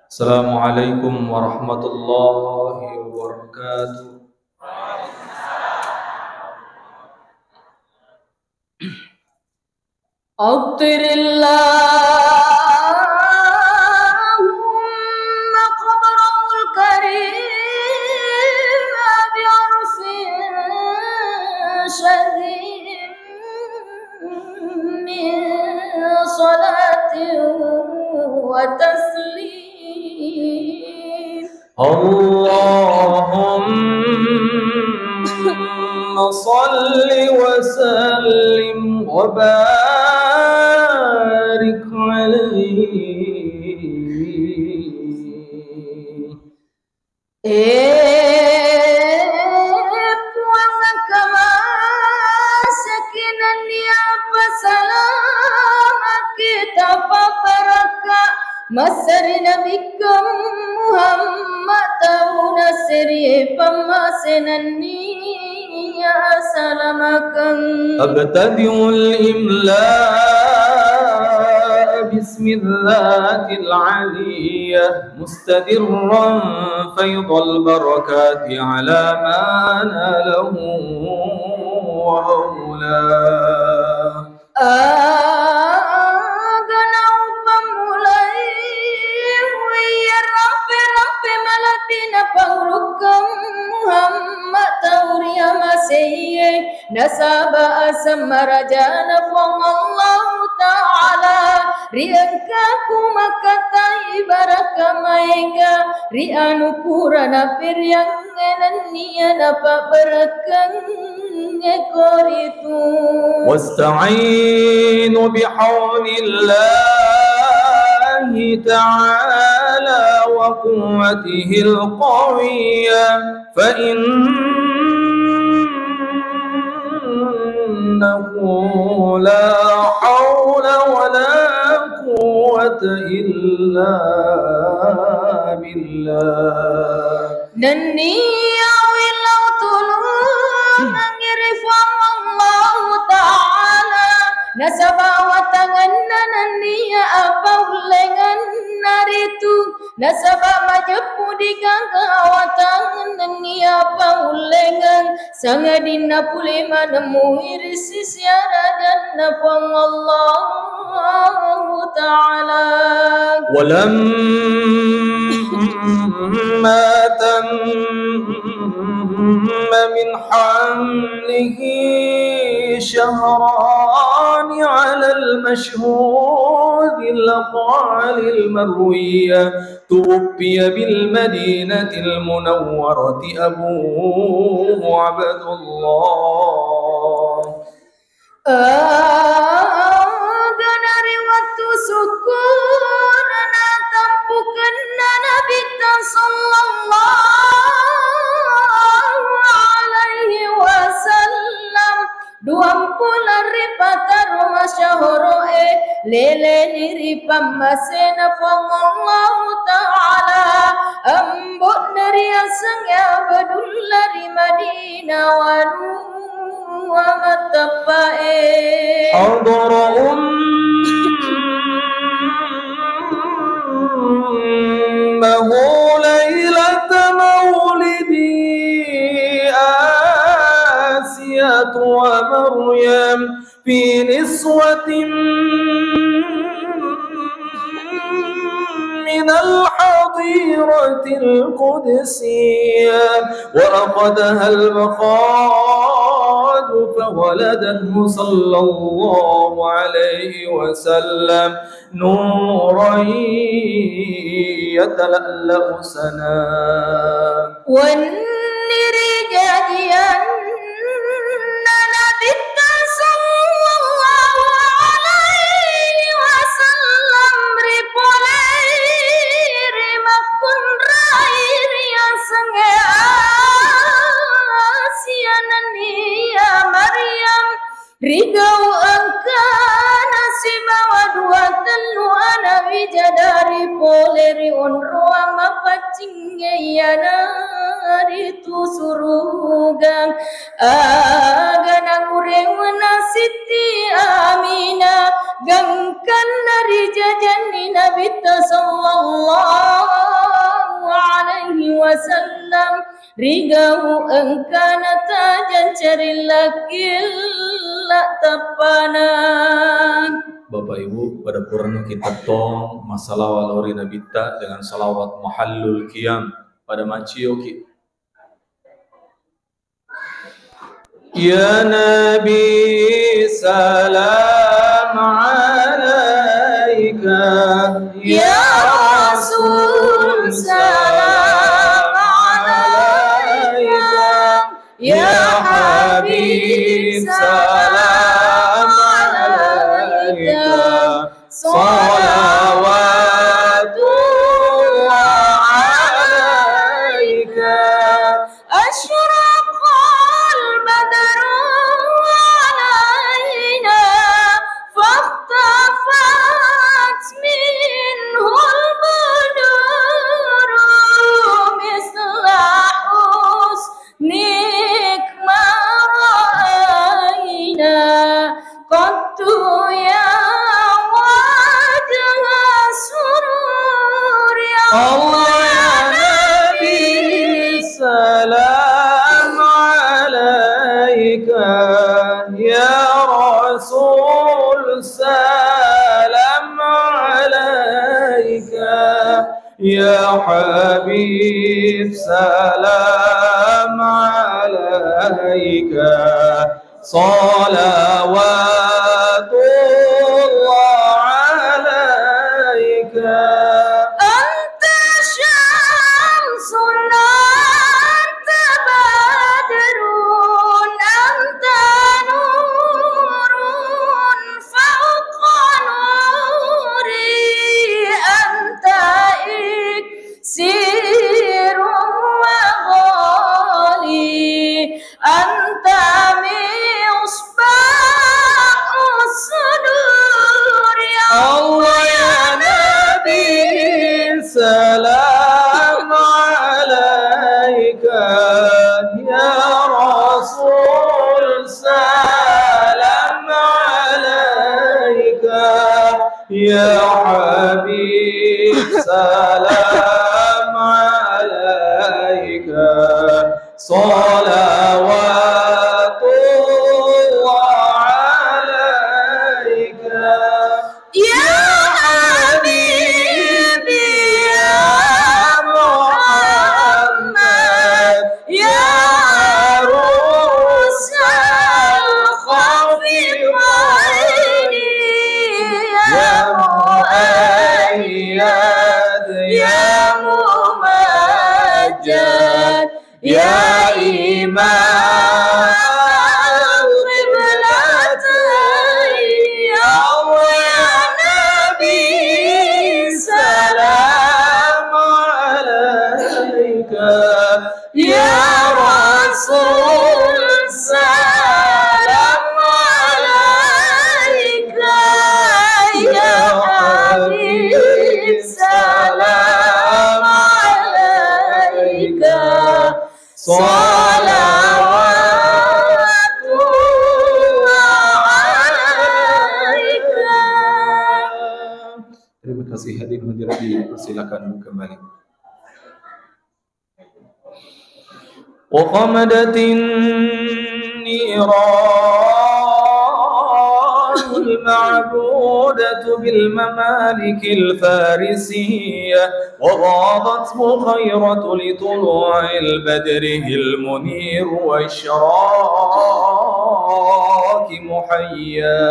السلام عليكم ورحمة الله وبركاته. أطر اللهم قبره الكريم بعرف شديد من صلاة وتسليم. اللهم صل وسلم وبارك عليه. Tuhan kama sakinan ya pasalam kita paparaka masari nabikum Muhammad tahu nasiri pamasenan ya salamakan. Abtadi'ul imla بسم الذات العلية مستدرا فيض البركات على ما ناله وأولاه. Ganau pamulai wiya rapi malatina pangrukam Muhammad tauria maseye nasaba asam marajana fong Allah Ta'ala riangkaku makatai barakamaiga rianu purana piryang enania napa berakang ekoritu. واستعين بحول الله تعالى وقوته القوية فإنه لا حول ولا قوة إلا بالله. Nania wilau tulung ngirifam Allah Ta'ala nasaba watangan nania apa ulengan naritu nasaba majepu digangga watangan nania apa ulengan sangadina pulima nemu irisi siara dan nafam Allah Ta'ala. ولما تم من حمله شهران على المشهود الأقوال المروية توفي بالمدينة المنورة أبوه عبد الله. Ganari waktu sukun tampukan Nabi sallallahu alaihi wasallam 20 ripatar masyahuro lele diri pamasena Allah Ta'ala ambut nari asangnya bedulari Madinah wanu حضر أمه ليلة مولدي آسية ومريم في نسوة من الحظيرة القدسية وأخذها المخاض فولدته صلى الله عليه وسلم نورا يتلألأ سنا والنري جاديا Rigau angkana si bawa dua telu ana wijadari poleri onroa mapacingnya yana itu surugang agana kurewana siti amina gangkan dari jajani Nabi sallallahu wasallam rigahu engkana tajan carilakil tapana. Bapak Ibu, pada purna kita tong masalah walori nabita dengan salawat mahallul qiyam pada macio ki. Ya Nabi salam alaika, Ya Rasul salam alaika, Ya Habib salam alaika, salawatullah alaika. Asyraqal badru alaina fahtafat minhul buduru mislah husnik ma ra'aina qattu ya wajah surur ya Allah ya Nabi salam alaika, ya Rasul salam alaika, ya Habib salam alaika, salawatullah alaika. Anta syamsun anta badrun anta nurun fawqa nuri anta iksirun wa ghali anta misbahus sudur ya Allah ya Nabi salam alaika, ya Rasul salam alaika, ya Habib salam alaika, salawatullah alaika. Ya Habibi ya Muhammad ya Rusal khafiqaini ya Mu'ayyad ya Mumajjad ya Imam Ya Rasul salam alaika, Ya Habib salam alaika, salawatullah alaika. Terima kasih hadirin hadirat, silakan kembali. وقمدت النيران المعبودة بالممالك الفارسية، وغاضت بخيرة لطلوع البدر المنير وإشراق محيا.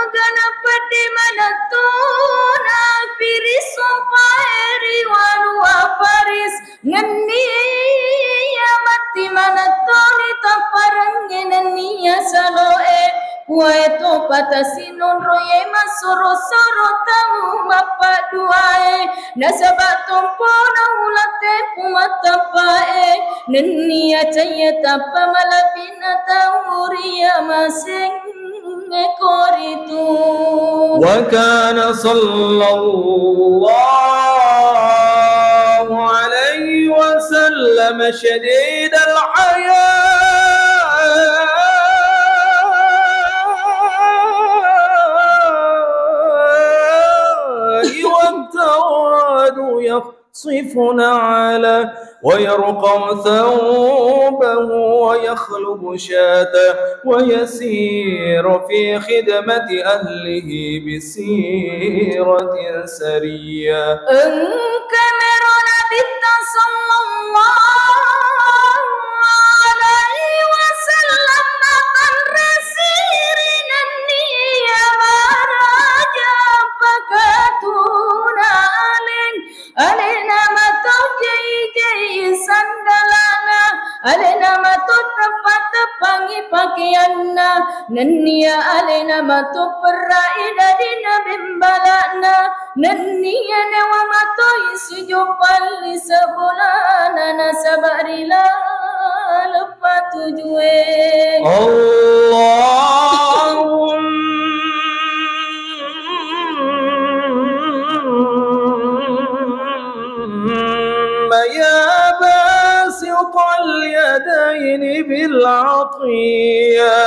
Ganapati manatuna piriso paeri wanua paris ngenia mati manatoni taparange nenia saloe kueto patasinon roye masoro soro tamu mapaduae nasabatom pona ulate pumatapae nenia caya tapa malapina tauria maseng وكان صلى الله عليه وسلم شديد الحياء والتواضع يخصف نعله ويرقع ثوبه ويخلب شاته ويسير في خدمة أهله بسيرة سرية. Engkau Nabi sallallahu alaihi wasallam akan resirinan dia maraja pakatuna alena matau jai sandalana alena matau tepat tepangi pakaianna nenia alena matau perai dari nabimbalana nenia newa matau isi jopal sebulana nasabarila lepas tujuan Allahumma ya باسط اليدين بالعطية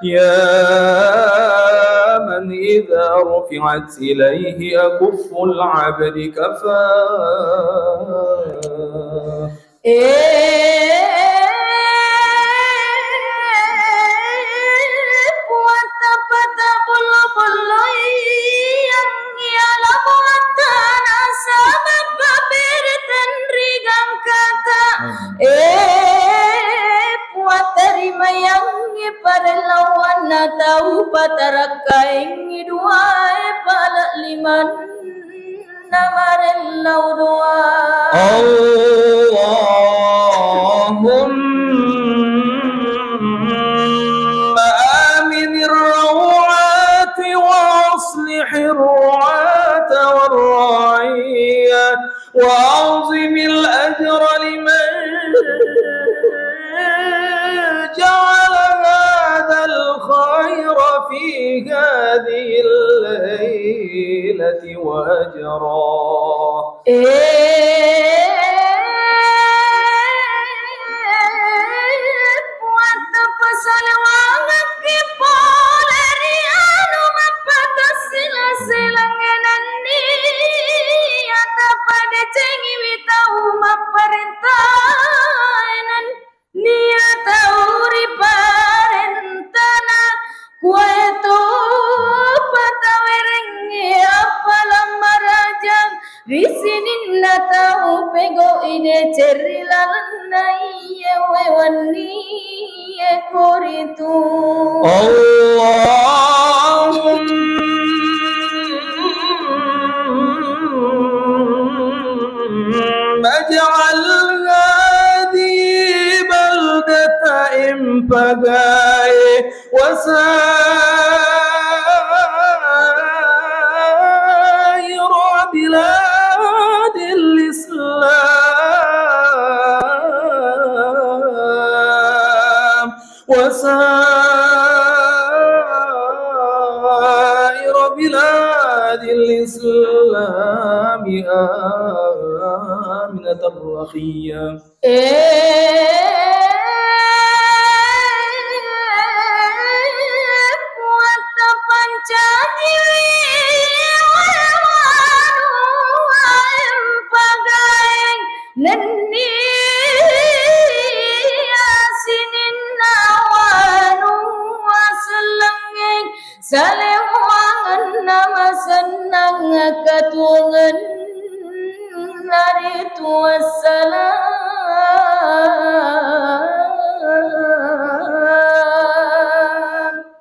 يا من إذا رفعت إليه أكف العبد كفاه. Terima yang pada lawan tahu patarakai dua pada liman namarellau dua. Allahumma amin ar-rawat wa aslih ar-ru'at wal-ra'iyah wa azim al-ajra liman جعل هذا الخير في هذه الليلة وأجراه. Nia tauri parentana kueto patawerengi apalam marajang di sini na tahu pego ine cerilana iye wewani e koritu Allahumma ij'alna pagai wasair biladil Islam wasair biladil Islam aminatan rakhiyah. Salewangan nama senang katuangan naritu wassalam.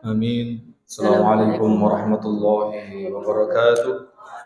Amin. Assalamualaikum warahmatullahi wabarakatuh.